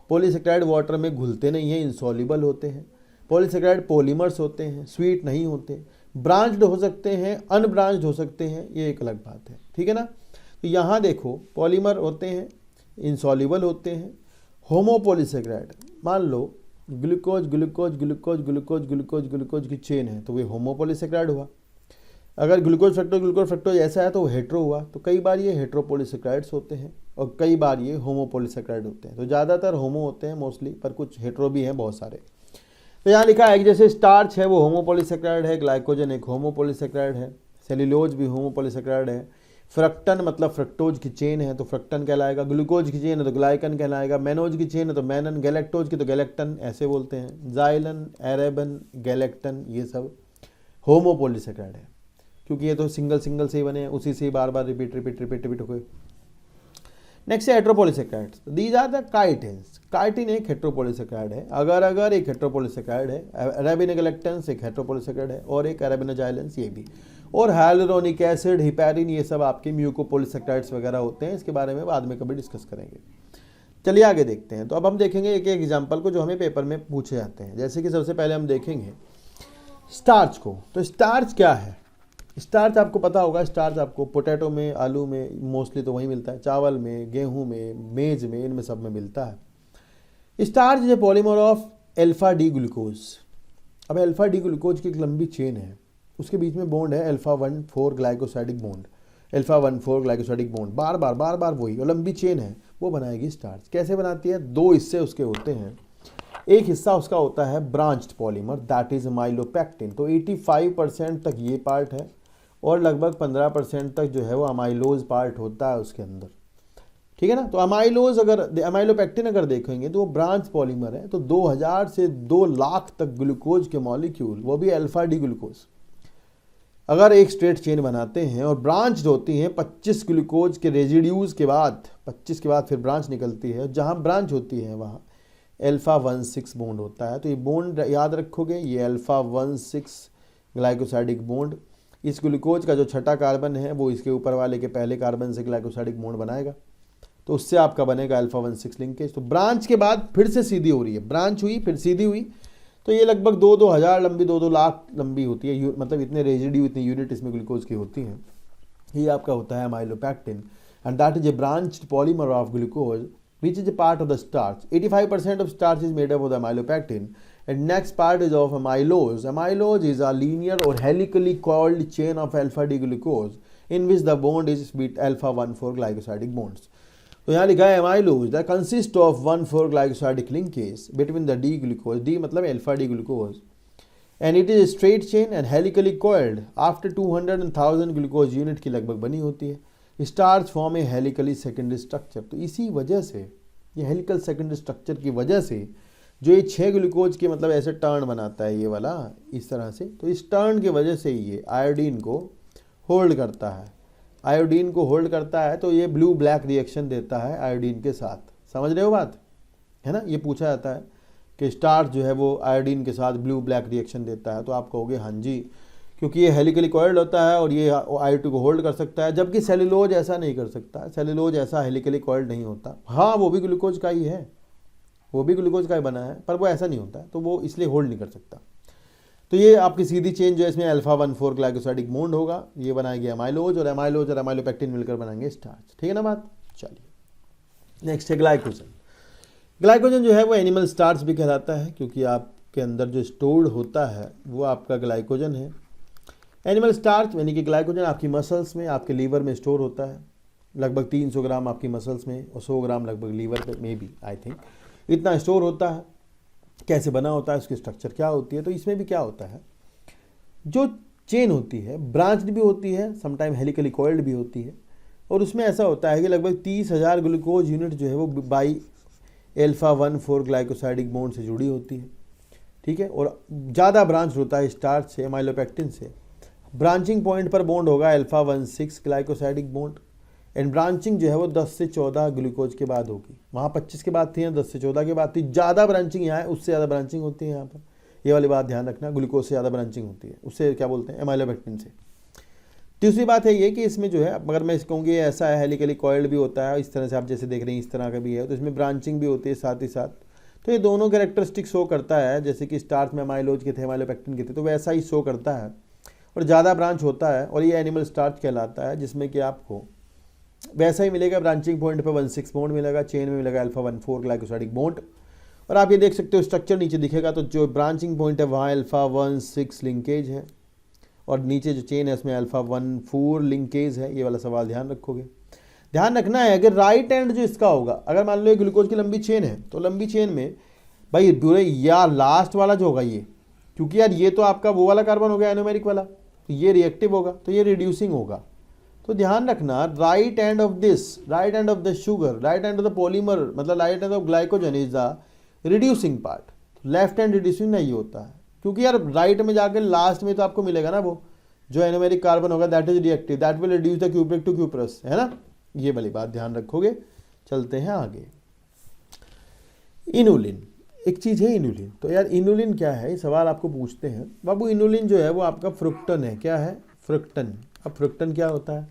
पॉलीसेक्राइड वाटर में घुलते नहीं हैं, इनसॉल्युबल होते हैं। पॉलीसेक्राइड पॉलीमर्स होते हैं, स्वीट नहीं होते। ब्रांच्ड हो सकते हैं, अनब्रांच्ड हो सकते हैं, ये एक अलग बात है। ठीक है ना? तो यहाँ देखो पॉलीमर होते हैं, इनसॉल्युबल होते हैं। होमोपॉलीसेक्राइड, मान लो glucose glucose glucose glucose glucose glucose की चेन है तो वे होमोपॉलीसेक्राइड हुआ। अगर ग्लूकोज फ्रक्टोज ऐसा है तो वो हेट्रो हुआ। तो कई बार ये हेट्रोपॉलीसेक्राइड्स होते हैं और कई बार ये होमोपॉलीसेक्राइड होते हैं। तो ज़्यादातर होमो होते हैं मोस्टली, पर कुछ हेट्रो भी हैं बहुत सारे। तो यहाँ लिखा है कि जैसे स्टार्च है वो होमोपॉलीसेक्राइड है, ग्लाइकोजन एक होमोपॉलीसेक्राइड है, सेल्यूलोज भी होमोपॉलीसेक्राइड है। फ्रक्टन मतलब फ्रक्टोज की चेन है तो फ्रक्टन कहलाएगा, ग्लूकोज की चेन है तो ग्लाइकन कहलाएगा, मैनोज की चेन है तो मैनन, गैलेक्टोज की तो गैलेक्टन ऐसे बोलते हैं। जाइलन, एरेबन, गैलेक्टन ये सब होमोपॉलीसेक्राइड है क्योंकि ये तो सिंगल से ही बने हैं, उसी से ही बार बार रिपीट हुए। नेक्स्ट है heteropolysaccharides. These are the chitins. Chitin एक हेट्रोपॉलीसेक्राइड है, अगर एक हेट्रोपॉलीसेक्राइड है। अरेबिनोगैलेक्टन्स एक हेट्रोपॉलीसेक्राइड है और एक अरेबिनोजाइलेंस ये भी। और हाइलुरोनिक एसिड, हिपैरिन ये सब आपके म्यूकोपॉलीसेक्राइड्स वगैरह होते हैं। इसके बारे में बाद में कभी डिस्कस करेंगे। चलिए आगे देखते हैं। तो अब हम देखेंगे एक एग्जाम्पल को जो हमें पेपर में पूछे जाते हैं। जैसे कि सबसे पहले हम देखेंगे स्टार्च को। तो स्टार्च क्या है? स्टार्च आपको पता होगा, स्टार्च आपको पोटैटो में, आलू में मोस्टली तो वही मिलता है, चावल में, गेहूं में, मेज में, इनमें सब में मिलता है। Starch is a polymer of alpha D glucose. अब अल्फा डी ग्लूकोज की एक लंबी चेन है, उसके बीच में बॉन्ड है alpha 1,4 glycosidic bond, alpha 1,4 glycosidic bond, बार बार वही, और लंबी चेन है, वो बनाएगी स्टार्च। कैसे बनाती है? दो हिस्से उसके होते हैं, एक हिस्सा उसका होता है branched polymer, that is amylopectin. तो 85% तक ये पार्ट है और लगभग 15% तक जो है वो अमाइलोज पार्ट होता है उसके अंदर, ठीक है ना। तो अमाइलोपेक्टिन अगर देखेंगे तो वो ब्रांच पॉलीमर है। तो 2000 से 2 लाख तक ग्लूकोज के मॉलिक्यूल, वो भी अल्फा डी ग्लूकोज, अगर एक स्ट्रेट चेन बनाते हैं और ब्रांच होती हैं 25 ग्लूकोज के रेजिड्यूज के बाद, 25 के बाद फिर ब्रांच निकलती है, जहाँ ब्रांच होती है वहाँ अल्फा 1,6 बॉन्ड होता है। तो ये बॉन्ड याद रखोगे, ये अल्फा 1,6 ग्लाइकोसाइडिक बॉन्ड, इस ग्लूकोज का जो छठा कार्बन है वो इसके ऊपर वाले के पहले कार्बन से ग्लाइकोसाइडिक बॉन्ड बनाएगा, तो उससे आपका बनेगा अल्फा 1,6 लिंकेज। तो ब्रांच के बाद फिर से सीधी हो रही है, ब्रांच हुई फिर सीधी हुई, तो ये लगभग 2-2 हज़ार लंबी, 2-2 लाख लंबी होती है, मतलब इतने रेजिड्यू, इतनी यूनिट इसमें ग्लूकोज की होती हैं। ये आपका होता है amylopectin, and that is a branched polymer of glucose which is a part of the starch. 85% of starch is made up of the amylopectin, and next part is of amylose. Amylose is a linear or helically coiled chain of alpha D glucose in which the bond is with alpha 1,4 glycosidic bonds. तो यहाँ लिखा है amylose that consists of 1,4 glycosidic linkage between the D glucose, D मतलब alpha D glucose, and it is a straight chain and helically coiled after 200 and 1000 glucose unit की लगभग बनी होती है। स्टार्च फॉर्म ए हेलिकली सेकेंडरी स्ट्रक्चर। तो इसी वजह से, ये हेलिकल सेकेंडरी स्ट्रक्चर की वजह से जो ये 6 ग्लूकोज के मतलब ऐसे टर्न बनाता है ये वाला इस तरह से, तो इस टर्न की वजह से ये आयोडीन को होल्ड करता है, आयोडीन को होल्ड करता है। तो ये ब्लू ब्लैक रिएक्शन देता है आयोडीन के साथ। समझ रहे हो बात, है ना। ये पूछा जाता है कि स्टार्च जो है वो आयोडीन के साथ ब्लू ब्लैक रिएक्शन देता है, तो आप कहोगे हाँ जी, क्योंकि ये हेलिकली कॉइल्ड होता है और ये I2 को होल्ड कर सकता है, जबकि सेलुलोज ऐसा नहीं कर सकता। सेलुलोज ऐसा हेलिकली कॉइल्ड नहीं होता। हाँ, वो भी ग्लूकोज का ही है, वो भी ग्लूकोज का ही बना है, पर वो ऐसा नहीं होता है, तो वो इसलिए होल्ड नहीं कर सकता। तो ये आपकी सीधी चेन जो है, इसमें अल्फा 1,4 ग्लाइकोसाइडिक बॉन्ड होगा, ये बनाएगी अमाइलोज, और अमाइलोपेक्टिन मिलकर बनाएंगे स्टार्च। ठीक है ना बात। चलिए नेक्स्ट है ग्लाइकोजन। ग्लाइकोजन जो है वो एनिमल स्टार्च भी कहलाता है, क्योंकि आपके अंदर जो स्टोर्ड होता है वो आपका ग्लाइकोजन है। एनिमल स्टार्च यानी कि ग्लाइकोजन आपकी मसल्स में, आपके लीवर में स्टोर होता है, लगभग 300 ग्राम आपकी मसल्स में और 100 ग्राम लगभग लीवर पे में भी, आई थिंक इतना स्टोर होता है। कैसे बना होता है, उसकी स्ट्रक्चर क्या होती है? तो इसमें भी क्या होता है, जो चेन होती है ब्रांच्ड भी होती है, समटाइम हेलिकली कॉइल्ड भी होती है, और उसमें ऐसा होता है कि लगभग 30,000 ग्लूकोज यूनिट जो है वो बाई अल्फा 1,4 ग्लाइकोसाइडिक बॉन्ड से जुड़ी होती है, ठीक है। और ज़्यादा ब्रांच होता है स्टार्च से, अमाइलोपेक्टिन से। ब्रांचिंग पॉइंट पर बॉन्ड होगा alpha 1,6 glycosidic bond, and branching जो है वो 10 से 14 ग्लूकोज के बाद होगी। वहाँ 25 के बाद थी, 10 से 14 के बाद थी। ज़्यादा ब्रांचिंग यहाँ है, उससे ज़्यादा ब्रांचिंग होती है यहाँ पर, ये वाली बात ध्यान रखना। ग्लूकोज से ज़्यादा ब्रांचिंग होती है, उससे क्या बोलते हैं, अमाइलोपेक्टिन से। दूसरी बात है ये कि इसमें जो है, अगर मैं कहूँगी ऐसा है हेलिकली कॉइल्ड भी होता है, इस तरह से आप जैसे देख रहे हैं इस तरह का भी है, तो इसमें ब्रांचिंग भी होती है साथ ही साथ। तो ये दोनों कैरेक्टरिस्टिक शो करता है, जैसे कि स्टार्च में अमाइलोज के थे, अमाइलोपेक्टिन के थे, तो वैसा ही शो करता है। और ज़्यादा ब्रांच होता है, और ये एनिमल स्टार्च कहलाता है, जिसमें कि आपको वैसा ही मिलेगा। ब्रांचिंग पॉइंट पे 1,6 बॉन्ड मिलेगा, चेन में मिलेगा अल्फा 1,4 ग्लाइकोसाइडिक बॉन्ड। और आप ये देख सकते हो स्ट्रक्चर नीचे दिखेगा, तो जो ब्रांचिंग पॉइंट है वहाँ अल्फा 1,6 लिंकेज है, और नीचे जो चेन है उसमें अल्फा 1,4 लिंकेज है। ये वाला सवाल ध्यान रखोगे। ध्यान रखना है अगर राइट एंड जो इसका होगा, अगर मान लो ये ग्लूकोज की लंबी चेन है, तो लंबी चेन में भाई पूरे या लास्ट वाला जो होगा ये, क्योंकि यार ये तो आपका वो वाला कार्बन हो गया एनोमेरिक वाला, तो ये रिएक्टिव होगा, तो ये रिड्यूसिंग होगा। तो ध्यान रखना right end of this, right end of the sugar, right end of the polymer, मतलब right end of glycogen is the reducing part. Left hand reducing नहीं होता है, क्योंकि यार राइट में जाकर लास्ट में तो आपको मिलेगा ना वो जो एनोमेरिक कार्बन होगा, that is reactive, that will reduce the cupric to cuprous, है ना। ये वाली बात ध्यान रखोगे। चलते हैं आगे। इनुलिन, एक चीज़ है इनुलिन। तो यार इनुलिन क्या है, सवाल आपको पूछते हैं बाबू। इनुलिन जो है वो आपका फ्रुक्टन है। क्या है? फ्रुक्टन। अब फ्रुक्टन क्या होता है?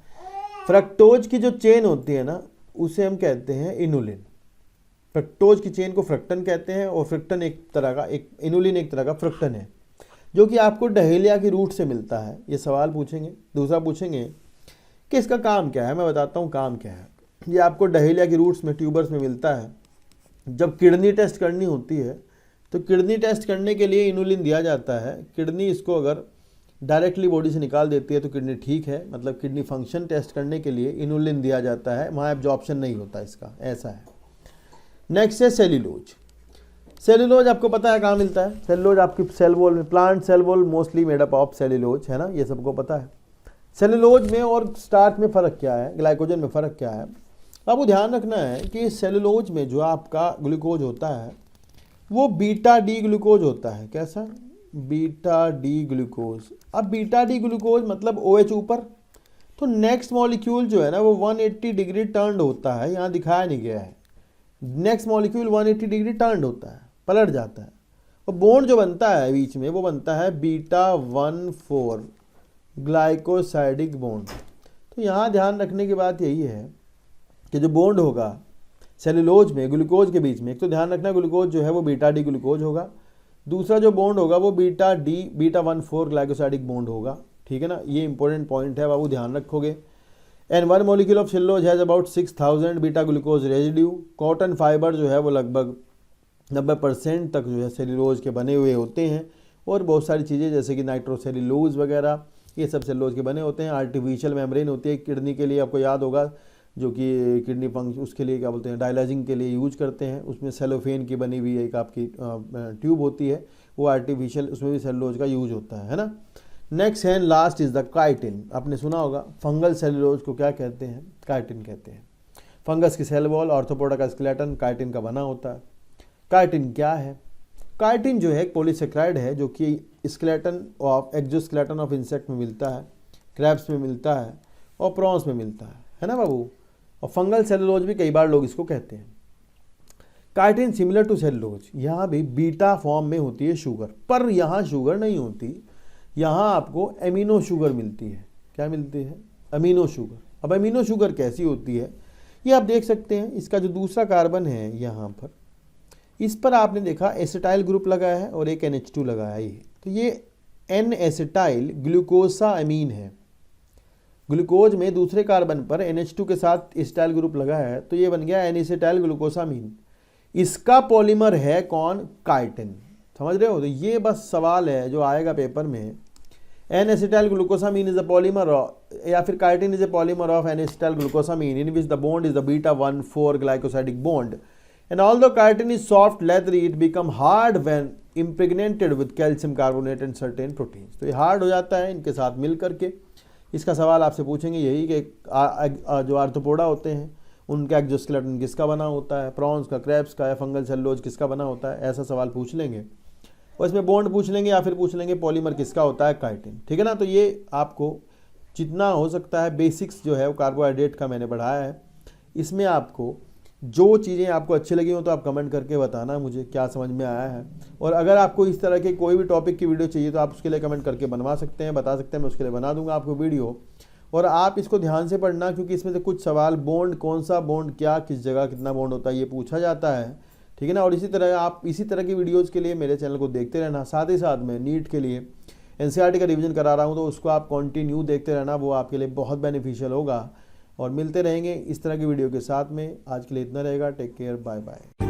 फ्रक्टोज की जो चेन होती है ना, उसे हम कहते हैं इनुलिन। फ्रक्टोज की चेन को फ्रक्टन कहते हैं, और फ्रक्टन एक तरह का, एक इनुलिन एक तरह का फ्रक्टन है। जो कि आपको डहेलिया की रूट से मिलता है। ये सवाल पूछेंगे। दूसरा पूछेंगे कि इसका काम क्या है, मैं बताता हूँ काम क्या है। ये आपको डहेलिया की रूट्स में, ट्यूबर्स में मिलता है। जब किडनी टेस्ट करनी होती है तो किडनी टेस्ट करने के लिए इनुलिन दिया जाता है। किडनी इसको अगर डायरेक्टली बॉडी से निकाल देती है तो किडनी ठीक है, मतलब किडनी फंक्शन टेस्ट करने के लिए इनुलिन दिया जाता है, वहाँ एब्जॉर्प्शन नहीं होता इसका, ऐसा है। नेक्स्ट है सेल्यूलोज। सेल्यूलोज आपको पता है कहाँ मिलता है। सेल्यूलोज आपकी सेल वॉल में, plant cell wall mostly made up of cellulose, है ना, ये सबको पता है। सेल्यूलोज में और स्टार्च में फ़र्क क्या है, ग्लाइकोजन में फ़र्क क्या है। आपको ध्यान रखना है कि सेल्यूलोज में जो आपका ग्लूकोज होता है वो बीटा डी ग्लूकोज होता है। कैसा? Beta D glucose. अब बीटा डी ग्लूकोज मतलब OH ऊपर, तो नेक्स्ट मॉलिक्यूल जो है ना वो 180 डिग्री टर्न्ड होता है, यहाँ दिखाया नहीं गया है। नेक्स्ट मॉलिक्यूल 180 डिग्री टर्न्ड होता है, पलट जाता है, और बॉन्ड जो बनता है बीच में वो बनता है बीटा 1,4 ग्लाइकोसाइडिक बॉन्ड। तो यहाँ ध्यान रखने की बात यही है कि जो बॉन्ड होगा सेल्यूलोज में ग्लूकोज के बीच में, एक तो ध्यान रखना ग्लूकोज जो है वो बीटा डी ग्लूकोज होगा, दूसरा जो बॉन्ड होगा वो बीटा 1,4 ग्लाइकोसाइडिक बॉन्ड होगा। ठीक है ना, ये इंपॉर्टेंट पॉइंट है, बाबू ध्यान रखोगे। And 1 molecule of cellulose has about 6000 beta glucose residue. Cotton fibre जो है वो लगभग 90% तक जो है सेल्यूलोज के बने हुए होते हैं, और बहुत सारी चीज़ें जैसे कि नाइट्रोसेल्यूलोज वगैरह ये सब सेल्यूलोज के बने होते हैं। आर्टिफिशियल मेम्ब्रेन होती है किडनी के लिए, आपको याद होगा, जो कि किडनी फंक्शन उसके लिए क्या बोलते हैं, डायलाइजिंग के लिए यूज करते हैं। उसमें सेलोफेन की बनी हुई एक आपकी ट्यूब होती है, वो आर्टिफिशियल, उसमें भी सेल्यूलोज का यूज होता है ना। नेक्स्ट है लास्ट इज द काइटिन। आपने सुना होगा फंगल सेल्यूलोज को क्या कहते हैं, काइटिन कहते हैं। फंगस की सेल वॉल, आर्थ्रोपोडा का स्केलेटन काइटिन का बना होता है। काइटिन क्या है? काइटिन जो है एक पॉलीसेक्राइड है जो कि skeleton of exoskeleton of insect में मिलता है, क्रैब्स में मिलता है और प्रॉन्स में मिलता है ना बाबू। और फंगल सेलुलोज भी कई बार लोग इसको कहते हैं। काइटिन सिमिलर टू सेलुलोज, यहाँ भी बीटा फॉर्म में होती है शुगर, पर यहाँ शुगर नहीं होती, यहाँ आपको एमिनो शुगर मिलती है। क्या मिलती है? Amino sugar. अब अमीनो शुगर कैसी होती है ये आप देख सकते हैं। इसका जो दूसरा कार्बन है यहाँ पर, इस पर आपने देखा एसिटाइल ग्रुप लगा है और एक NH2 लगाया है, तो ये N एसिटाइल ग्लूकोसा अमीन है। ग्लूकोज में दूसरे कार्बन पर NH2 के साथ एसिटाइल ग्रुप लगा है, तो ये बन गया N एसिटाइल ग्लूकोसामीन। इसका पॉलीमर है कौन? काइटिन। समझ रहे हो? तो ये बस सवाल है जो आएगा पेपर में। N acetyl glucosamine is the polymer, या फिर chitin is a polymer of N acetyl glucosamine in which the bond is the beta 1,4 glycosidic bond. And although chitin is soft, leathery, it become hard when impregnated with calcium carbonate and certain proteins. तो ये hard हो जाता है इनके साथ मिल करके। इसका सवाल आपसे पूछेंगे यही कि जो आर्थ्रोपोडा होते हैं उनका एक्सोस्केलेटन किसका बना होता है, प्रॉन्स का, क्रैब्स का, या फंगल सेलुलोज किसका बना होता है, ऐसा सवाल पूछ लेंगे। और इसमें बॉन्ड पूछ लेंगे या फिर पूछ लेंगे पॉलीमर किसका होता है, काइटिन। ठीक है ना। तो ये आपको जितना हो सकता है बेसिक्स जो है वो कार्बोहाइड्रेट का मैंने बढ़ाया है। इसमें आपको जो चीज़ें आपको अच्छी लगी हो तो आप कमेंट करके बताना मुझे क्या समझ में आया है। और अगर आपको इस तरह के कोई भी टॉपिक की वीडियो चाहिए तो आप उसके लिए कमेंट करके बनवा सकते हैं, बता सकते हैं, मैं उसके लिए बना दूंगा आपको वीडियो। और आप इसको ध्यान से पढ़ना क्योंकि इसमें से कुछ सवाल बॉन्ड, कौन सा बॉन्ड क्या, किस जगह कितना बॉन्ड होता है, ये पूछा जाता है। ठीक है ना। और इसी तरह आप इसी तरह की वीडियोज़ के लिए मेरे चैनल को देखते रहना। साथ ही साथ में नीट के लिए NCERT का रिवीजन करा रहा हूँ, तो उसको आप कंटिन्यू देखते रहना, वो आपके लिए बहुत बेनिफिशियल होगा। और मिलते रहेंगे इस तरह की वीडियो के साथ में। आज के लिए इतना रहेगा। Take care, bye bye.